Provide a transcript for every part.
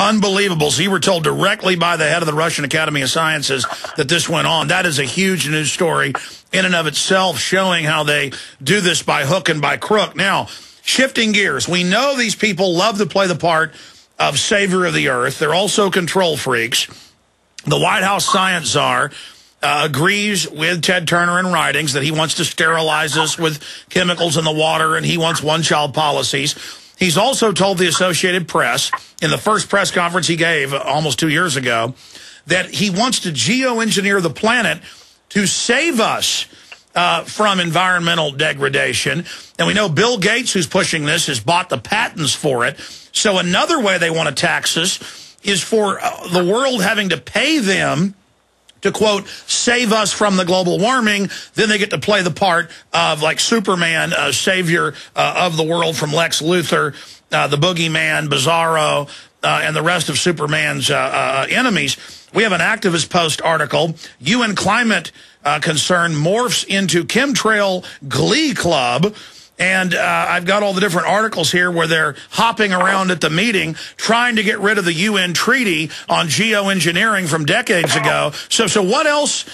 Unbelievable. So you were told directly by the head of the Russian Academy of Sciences that this went on. That is a huge news story in and of itself, showing how they do this by hook and by crook. Now, shifting gears, we know these people love to play the part of savior of the earth. They're also control freaks. The White House science czar agrees with Ted Turner in writings that he wants to sterilize us with chemicals in the water, and he wants one-child policies. He's also told the Associated Press in the first press conference he gave almost 2 years ago that he wants to geoengineer the planet to save us from environmental degradation. And we know Bill Gates, who's pushing this, has bought the patents for it. So another way they want to tax us is for the world having to pay them to, quote, save us from the global warming. Then they get to play the part of, like, Superman, savior of the world from Lex Luthor, the boogeyman, Bizarro, and the rest of Superman's enemies. We have an Activist Post article. UN climate concern morphs into chemtrail glee club. And I've got all the different articles here where they're hopping around at the meeting trying to get rid of the UN treaty on geoengineering from decades ago. So what else?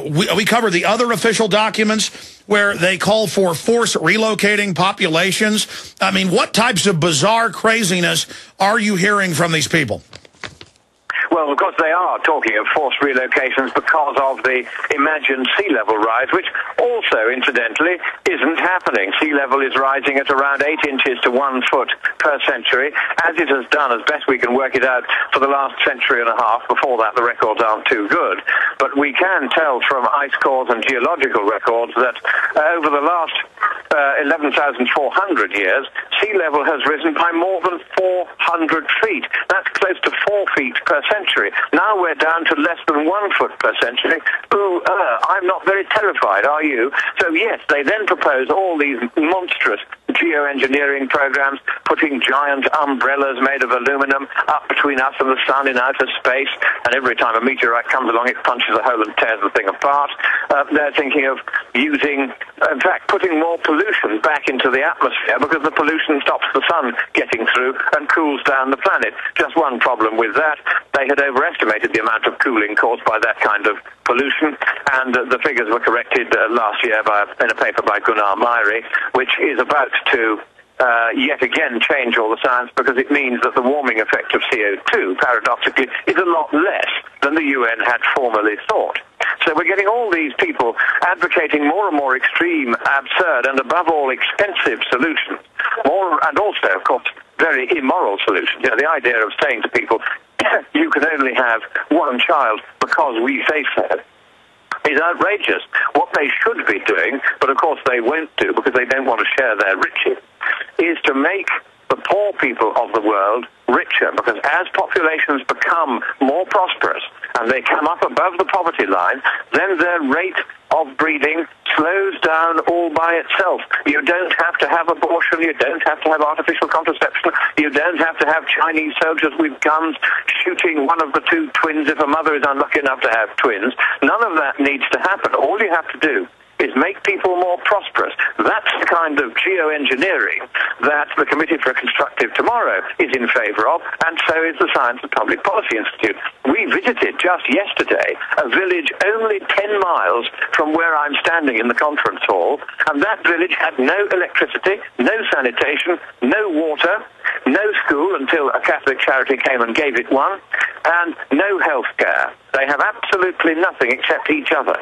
We cover the other official documents where they call for force relocating populations. I mean, what types of bizarre craziness are you hearing from these people? Well, of course, they are talking of forced relocations because of the imagined sea level rise, which also, incidentally, isn't happening. Sea level is rising at around 8 inches to 1 foot per century, as it has done, as best we can work it out, for the last century and a half. Before that, the records aren't too good. But we can tell from ice cores and geological records that over the last 11,400 years, sea level has risen by more than 400 feet. That's close to 4 feet per century. Now we're down to less than 1 foot per century. Ooh, I'm not very terrified, are you? So yes, they then propose all these monstrous geoengineering programs, putting giant umbrellas made of aluminum up between us and the sun in outer space, and every time a meteorite comes along, it punches a hole and tears the thing apart. They're thinking of using, in fact, putting more pollution back into the atmosphere because the pollution stops the sun getting through and cools down the planet. Just one problem with that: they had overestimated the amount of cooling caused by that kind of pollution, and the figures were corrected last year in a paper by Gunnar Myhre, which is about to yet again change all the science, because it means that the warming effect of CO2, paradoxically, is a lot less than the UN had formerly thought. So we're getting all these people advocating more and more extreme, absurd, and above all expensive solutions. And also, of course, very immoral solutions. You know, the idea of saying to people, you can only have one child because we say so, is outrageous. What they should be doing, but of course they won't do because they don't want to share their riches, is to make the poor people of the world richer, because as populations become more prosperous and they come up above the poverty line, then their rate of breeding slows down all by itself. You don't have to have abortion, you don't have to have artificial contraception, you don't have to have Chinese soldiers with guns shooting one of the two twins if a mother is unlucky enough to have twins. None of that needs to happen. All you have to do is make people more prosperous. That's the kind of geoengineering that the Committee for a Constructive Tomorrow is in favour of, and so is the Science and Public Policy Institute. We visited just yesterday a village only 10 miles from where I'm standing in the conference hall, and that village had no electricity, no sanitation, no water, no school until a Catholic charity came and gave it one, and no health care. They have absolutely nothing except each other.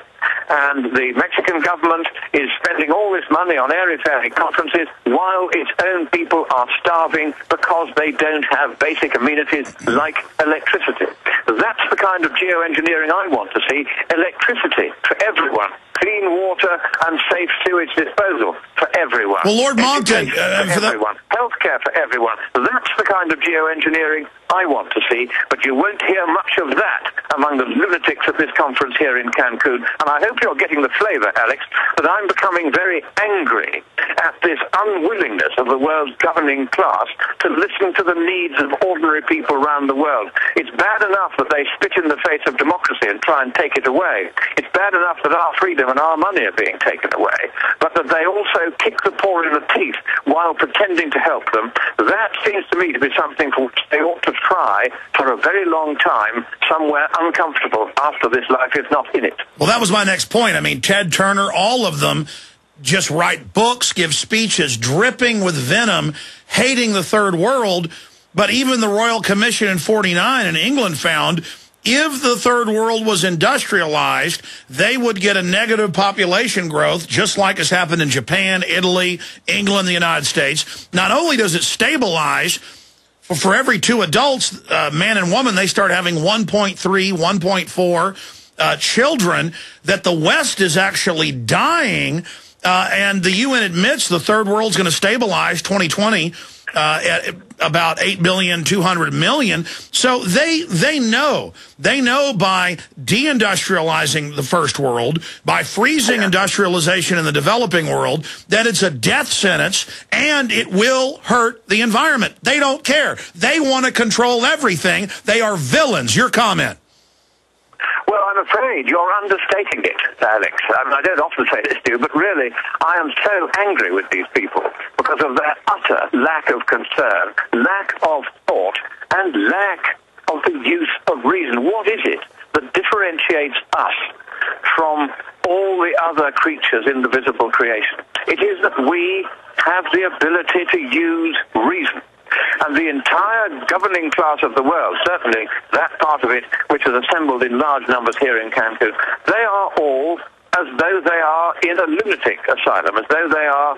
And the Mexican government is spending all this money on airy-fairy conferences while its own people are starving because they don't have basic amenities like electricity. That's the kind of geoengineering I want to see. Electricity for everyone. Clean water and safe sewage disposal for everyone. Well, Lord Monckton, for everyone. Healthcare for everyone. That's the kind of geoengineering I want to see, but you won't hear much of that among the lunatics at this conference here in Cancun. And I hope you're getting the flavour, Alex, that I'm becoming very angry at this unwillingness of the world's governing class to listen to the needs of ordinary people around the world. It's bad enough that they spit in the face of democracy and try and take it away. It's bad enough that our freedom and our money are being taken away, but that they also kick the poor in the teeth while pretending to help them. That seems to me to be something for which they ought to lie for a very long time somewhere uncomfortable after this life is not in it. Well, that was my next point. I mean, Ted Turner, all of them just write books, give speeches dripping with venom, hating the third world. But even the Royal Commission in '49 in England found if the third world was industrialized, they would get a negative population growth, just like has happened in Japan, Italy, England, the United States. Not only does it stabilize, for every 2 adults, man and woman, they start having 1.3, 1.4 children, that the West is actually dying. And the UN admits the third world's going to stabilize 2020 at about 8,200,000,000. So they know by deindustrializing the first world, by freezing industrialization in the developing world, that it's a death sentence and it will hurt the environment. They don't care. They want to control everything. They are villains. Your comment. Well, I'm afraid you're understating it, Alex. I don't often say this to you, but really, I am so angry with these people because of their utter lack of concern, lack of thought, and lack of the use of reason. What is it that differentiates us from all the other creatures in the visible creation? It is that we have the ability to use reason. And the entire governing class of the world, certainly that part of it which is assembled in large numbers here in Cancun, they are all as though they are in a lunatic asylum, as though they are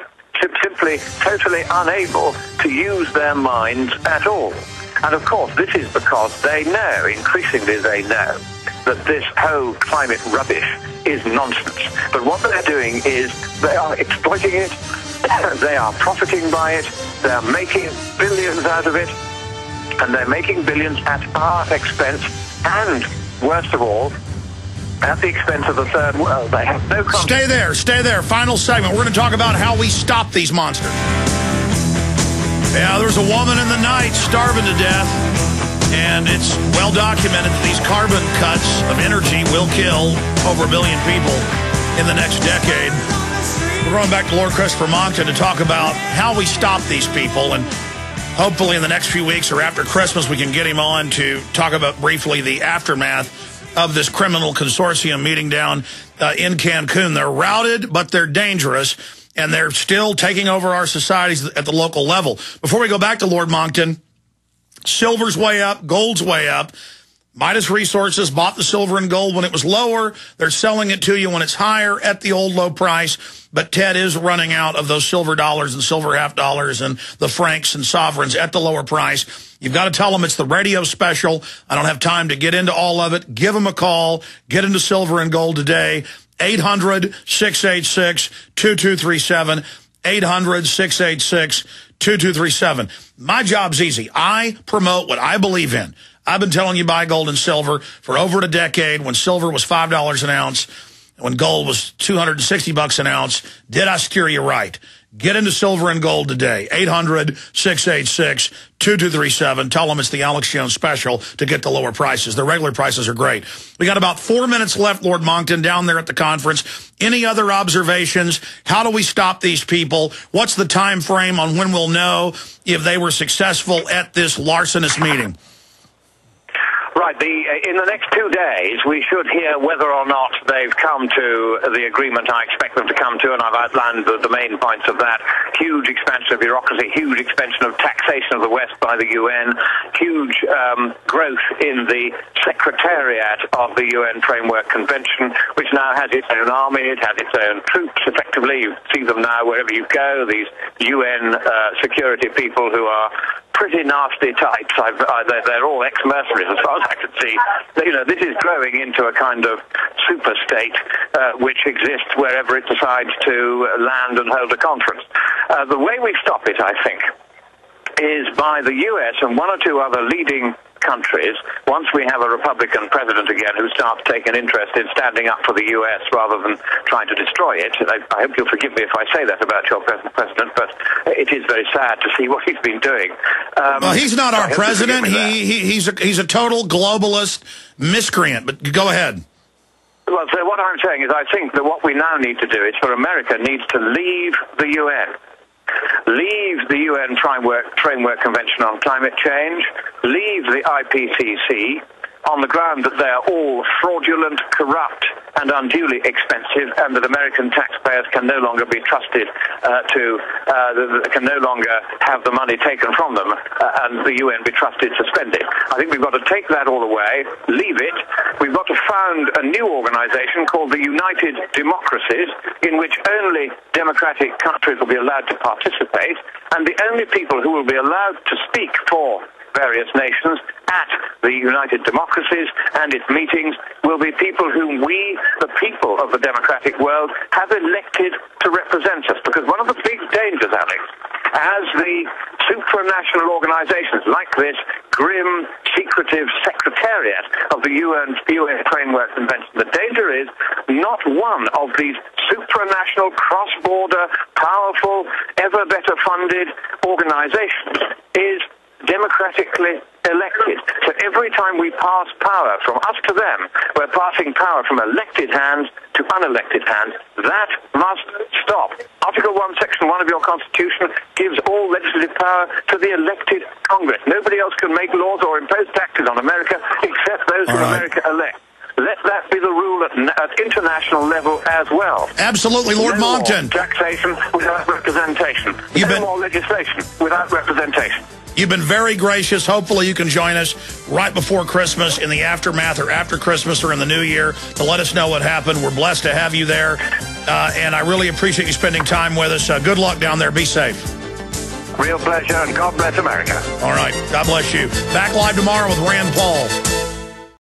simply totally unable to use their minds at all. And of course, this is because they know, increasingly they know, that this whole climate rubbish is nonsense. But what they're doing is they are exploiting it, they are profiting by it, they're making billions out of it, and they're making billions at our expense, and, worst of all, at the expense of the third world. They have no concept. Stay there. Final segment. We're going to talk about how we stop these monsters. Yeah, there's a woman in the night starving to death, and it's well documented that these carbon cuts of energy will kill over 1 billion people in the next decade. We're going back to Lord Christopher Monckton to talk about how we stop these people, and hopefully in the next few weeks or after Christmas we can get him on to talk about briefly the aftermath of this criminal consortium meeting down in Cancun. They're routed, but they're dangerous, and they're still taking over our societies at the local level. Before we go back to Lord Monckton, silver's way up, gold's way up. Midas Resources bought the silver and gold when it was lower. They're selling it to you when it's higher at the old low price. But Ted is running out of those silver dollars and silver half dollars and the francs and sovereigns at the lower price. You've got to tell them it's the radio special. I don't have time to get into all of it. Give them a call. Get into silver and gold today. 800-686-2237. 800-686-2237. My job's easy. I promote what I believe in. I've been telling you buy gold and silver for over a decade when silver was $5 an ounce, when gold was $260 an ounce. Did I steer you right? Get into silver and gold today. 800-686-2237. Tell them it's the Alex Jones special to get the lower prices. The regular prices are great. We got about 4 minutes left, Lord Monckton, down there at the conference. Any other observations? How do we stop these people? What's the time frame on when we'll know if they were successful at this larcenous meeting? Right. In the next 2 days, we should hear whether or not they've come to the agreement I expect them to come to, and I've outlined the main points of that. Huge expansion of bureaucracy, huge expansion of taxation of the West by the UN, huge growth in the Secretariat of the UN Framework Convention, which now has its own army, it has its own troops, effectively. You see them now wherever you go, these UN security people who are pretty nasty types. They're all ex-mercenaries as far as I can see. You know, this is growing into a kind of super state which exists wherever it decides to land and hold a conference. The way we stop it, I think, is by the US and 1 or 2 other leading countries, once we have a Republican president again who starts taking interest in standing up for the US rather than trying to destroy it. I hope you'll forgive me if I say that about your present president, but it is very sad to see what he's been doing. Well, he's not our president. He's a total globalist miscreant, but go ahead. Well, so what I'm saying is I think that what we now need to do is for America needs to leave the UN. leave the UN Framework Convention on Climate Change, leave the IPCC, on the ground that they are all fraudulent, corrupt, and unduly expensive, and that American taxpayers can no longer be trusted can no longer have the money taken from them, and the UN be trusted to spend it. I think we've got to take that all away, leave it. We've got to found a new organization called the United Democracies, in which only democratic countries will be allowed to participate, and the only people who will be allowed to speak for various nations at the United Democracies and its meetings will be people whom we, the people of the democratic world, have elected to represent us. Because one of the big dangers, Alex, as the supranational organizations like this grim, secretive secretariat of the UN Framework Convention, the danger is not one of these supranational, cross-border, powerful, ever better funded organizations is democratically elected. So every time we pass power from us to them, we're passing power from elected hands to unelected hands. That must stop. Article 1, Section 1 of your Constitution gives all legislative power to the elected Congress. Nobody else can make laws or impose taxes on America except those who America elect. Let that be the rule at international level as well. Absolutely, Lord Monckton. No more taxation without representation. No more legislation without representation. You've been very gracious. Hopefully you can join us right before Christmas, in the aftermath, or after Christmas, or in the new year, to let us know what happened. We're blessed to have you there, and I really appreciate you spending time with us. Good luck down there. Be safe. Real pleasure, and God bless America. All right. God bless you. Back live tomorrow with Rand Paul.